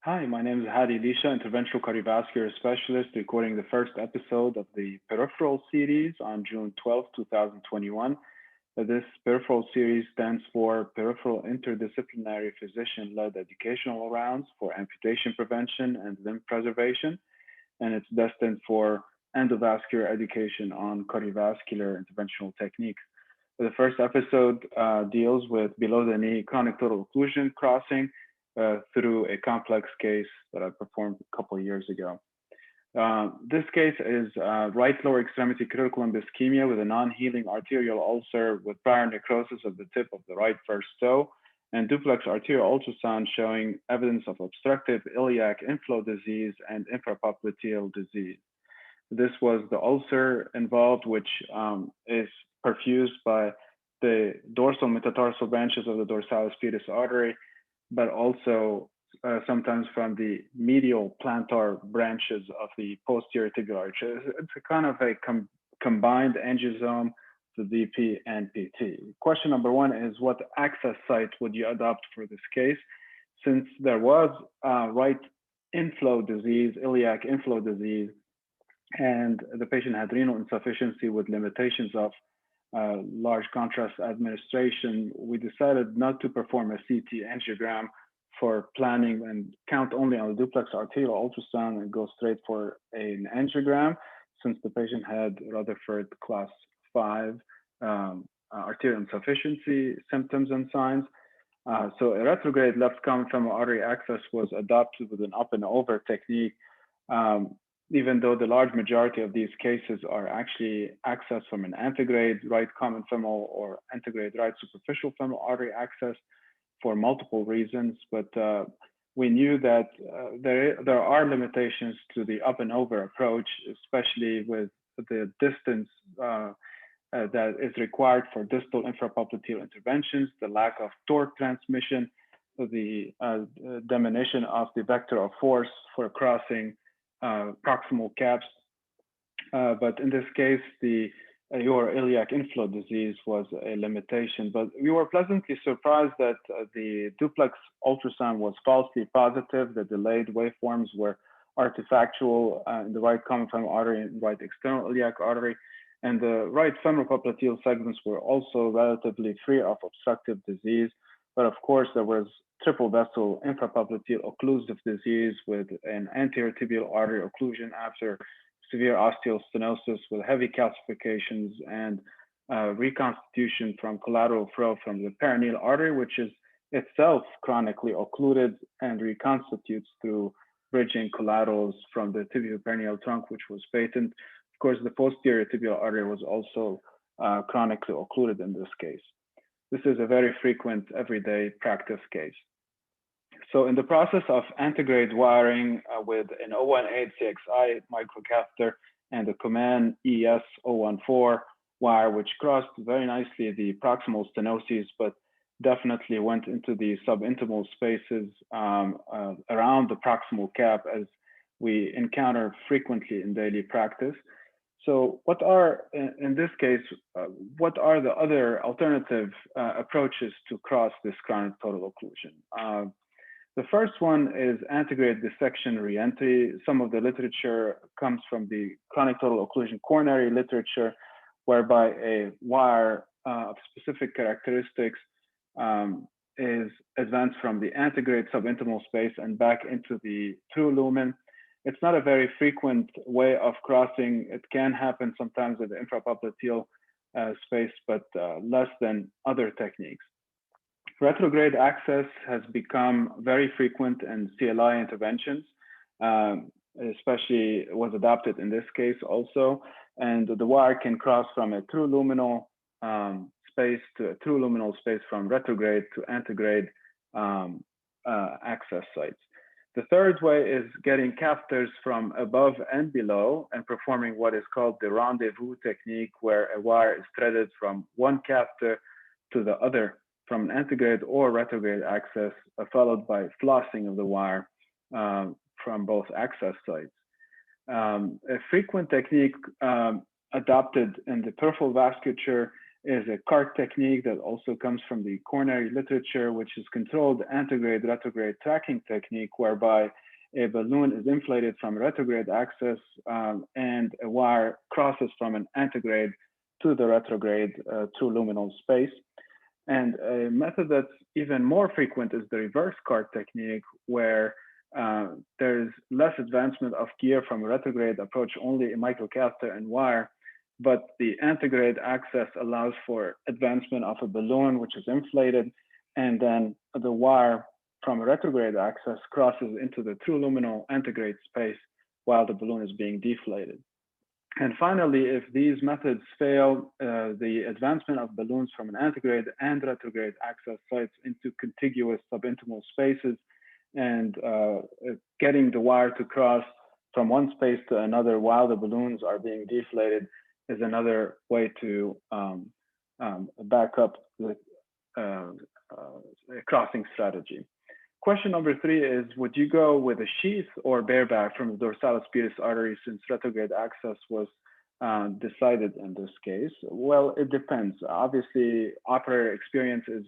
Hi, my name is Hadi Lisha, interventional cardiovascular specialist, recording the first episode of the Peripheral series on June 12th, 2021. This Peripheral series stands for Peripheral Interdisciplinary Physician-led educational rounds for amputation prevention and limb preservation, and it's destined for endovascular education on cardiovascular interventional techniques. The first episode deals with below-the-knee chronic total occlusion crossing through a complex case that I performed a couple of years ago. This case is right lower extremity critical limb ischemia with a non-healing arterial ulcer with prior necrosis of the tip of the right first toe and duplex arterial ultrasound showing evidence of obstructive iliac inflow disease and infrapopliteal disease. This was the ulcer involved, which is perfused by the dorsal metatarsal branches of the dorsalis pedis artery, but also sometimes from the medial plantar branches of the posterior tibial artery. It's a kind of a combined angiosome, the DP and PT. Question number one is, what access site would you adopt for this case? Since there was right inflow disease, iliac inflow disease, and the patient had renal insufficiency with limitations of large contrast administration, we decided not to perform a CT angiogram for planning and count only on the duplex arterial ultrasound and go straight for an angiogram, since the patient had Rutherford class 5 arterial insufficiency symptoms and signs. So a retrograde left common femoral artery access was adopted with an up and over technique, even though the large majority of these cases are actually accessed from an antegrade right common femoral or antegrade right superficial femoral artery access for multiple reasons. But we knew that there are limitations to the up and over approach, especially with the distance that is required for distal infrapopliteal interventions, the lack of torque transmission, the diminution of the vector of force for crossing proximal caps, but in this case, the iliac inflow disease was a limitation. But we were pleasantly surprised that the duplex ultrasound was falsely positive. The delayed waveforms were artifactual in the right common femoral artery and right external iliac artery, and the right femoral popliteal segments were also relatively free of obstructive disease. But of course, there was triple vessel infrapopliteal occlusive disease with an anterior tibial artery occlusion after severe osteostenosis with heavy calcifications and reconstitution from collateral flow from the perineal artery, which is itself chronically occluded and reconstitutes through bridging collaterals from the tibioperineal trunk, which was patent. Of course, the posterior tibial artery was also chronically occluded in this case. This is a very frequent everyday practice case. So in the process of antegrade wiring with an 018 CXI microcatheter and a Command ES 014 wire, which crossed very nicely the proximal stenoses, but definitely went into the subintimal spaces around the proximal cap, as we encounter frequently in daily practice. So what are, in this case, what are the other alternative approaches to cross this chronic total occlusion? The first one is antegrade dissection reentry. Some of the literature comes from the chronic total occlusion coronary literature, whereby a wire of specific characteristics is advanced from the antegrade subintimal space and back into the true lumen. It's not a very frequent way of crossing. It can happen sometimes at the infrapopliteal space, but less than other techniques. Retrograde access has become very frequent in CLI interventions, especially was adopted in this case also. And the wire can cross from a true luminal space to a true luminal space, from retrograde to antegrade access sites. The third way is getting catheters from above and below and performing what is called the rendez-vous technique, where a wire is threaded from one catheter to the other from an antegrade or retrograde access, followed by flossing of the wire from both access sites. A frequent technique adopted in the peripheral vasculature is a CART technique that also comes from the coronary literature, which is controlled antegrade retrograde tracking technique, whereby a balloon is inflated from retrograde axis and a wire crosses from an antegrade to the retrograde true luminal space. And a method that's even more frequent is the reverse CART technique, where there's less advancement of gear from a retrograde approach, only a microcatheter and wire, but the antegrade axis allows for advancement of a balloon, which is inflated, and then the wire from a retrograde axis crosses into the true luminal antegrade space while the balloon is being deflated. And finally, if these methods fail, the advancement of balloons from an antegrade and retrograde axis sites into contiguous subintimal spaces and getting the wire to cross from one space to another while the balloons are being deflated is another way to back up the crossing strategy. Question number 3 is, would you go with a sheath or bareback from the dorsalis pedis artery since retrograde access was decided in this case? Well, it depends. Obviously, operator experience is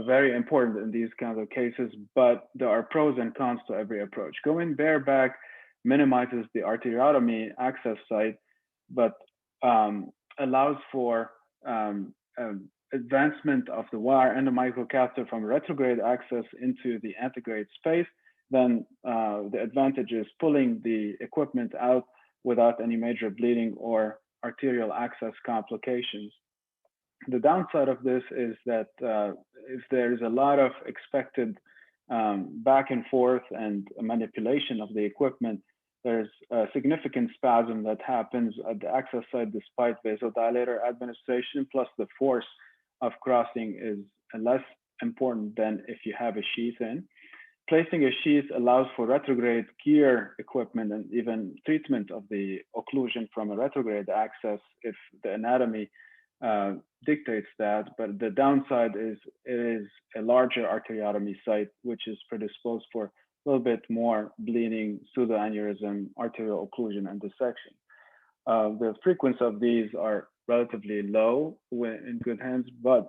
very important in these kinds of cases, but there are pros and cons to every approach. Going bareback minimizes the arteriotomy access site, but allows for advancement of the wire and the microcatheter from retrograde axis into the antegrade space. Then the advantage is pulling the equipment out without any major bleeding or arterial access complications. The downside of this is that if there's a lot of expected back and forth and manipulation of the equipment, there's a significant spasm that happens at the access site despite vasodilator administration, plus the force of crossing is less important than if you have a sheath in. Placing a sheath allows for retrograde gear equipment and even treatment of the occlusion from a retrograde access if the anatomy dictates that, but the downside is it is a larger arteriotomy site, which is predisposed for a little bit more bleeding, pseudoaneurysm, arterial occlusion, and dissection. The frequency of these are relatively low in good hands, but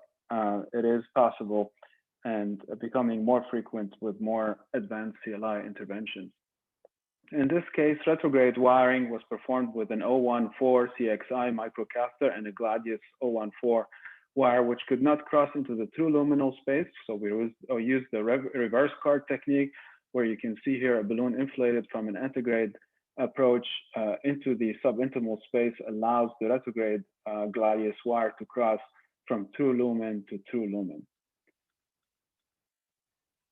it is possible and becoming more frequent with more advanced CLI interventions. In this case, retrograde wiring was performed with an 014 CXI microcatheter and a Gladius 014 wire, which could not cross into the true luminal space. So we used the reverse CART technique, where you can see here a balloon inflated from an antegrade approach into the subintimal space allows the retrograde Gladius wire to cross from true lumen to true lumen.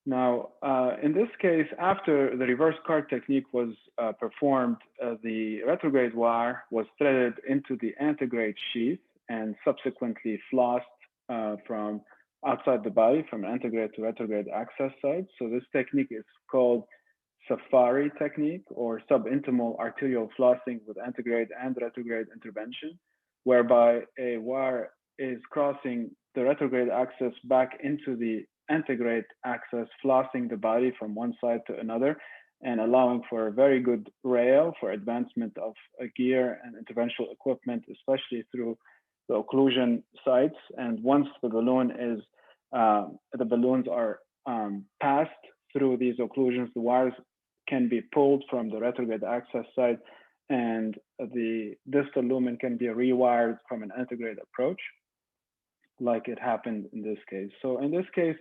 Now, in this case, after the reverse CART technique was performed, the retrograde wire was threaded into the antegrade sheath and subsequently flossed from outside the body from antegrade to retrograde access site. So this technique is called Safari technique, or subintimal arterial flossing with antegrade and retrograde intervention, whereby a wire is crossing the retrograde axis back into the antegrade axis, flossing the body from one side to another and allowing for a very good rail for advancement of gear and interventional equipment, especially through the occlusion sites. And once the balloon is, the balloons are passed through these occlusions, the wires can be pulled from the retrograde access site and the distal lumen can be rewired from an antegrade approach, like it happened in this case. So in this case,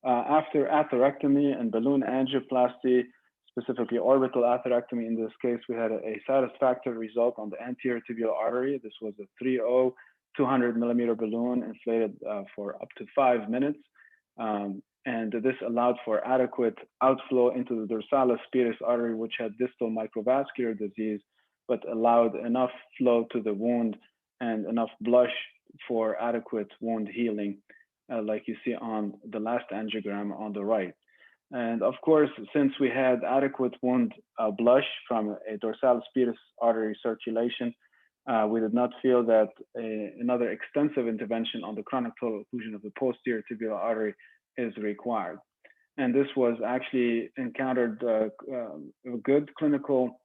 after atherectomy and balloon angioplasty, specifically orbital atherectomy in this case, we had a satisfactory result on the anterior tibial artery. This was a 3.0 200 millimeter balloon inflated for up to 5 minutes. And this allowed for adequate outflow into the dorsalis pedis artery, which had distal microvascular disease, but allowed enough flow to the wound and enough blush for adequate wound healing, like you see on the last angiogram on the right. And of course, since we had adequate wound blush from a dorsalis pedis artery circulation, we did not feel that another extensive intervention on the chronic total occlusion of the posterior tibial artery is required. And this was actually encountered good clinical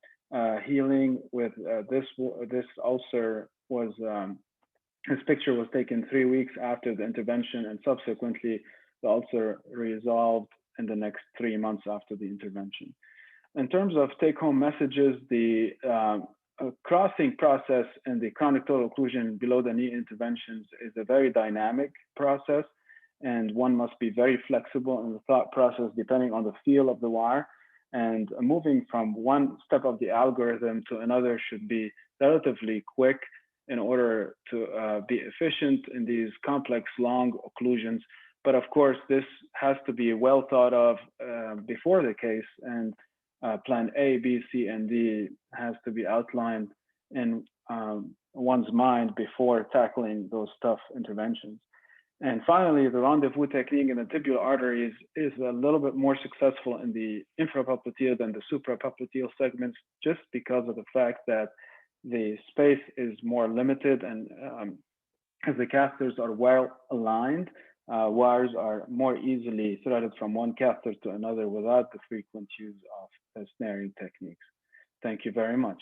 healing with this ulcer was His picture was taken 3 weeks after the intervention, and subsequently the ulcer resolved in the next 3 months after the intervention. In terms of take-home messages, the crossing process in the chronic total occlusion below the knee interventions is a very dynamic process, and one must be very flexible in the thought process depending on the feel of the wire. And moving from one step of the algorithm to another should be relatively quick in order to be efficient in these complex, long occlusions. But of course, this has to be well thought of before the case, and plan A, B, C, and D has to be outlined in one's mind before tackling those tough interventions. And finally, the rendezvous technique in the tibial arteries is a little bit more successful in the infrapopliteal than the suprapopliteal segments, just because of the fact that the space is more limited, and as the catheters are well aligned, wires are more easily threaded from one catheter to another without the frequent use of snaring techniques. Thank you very much.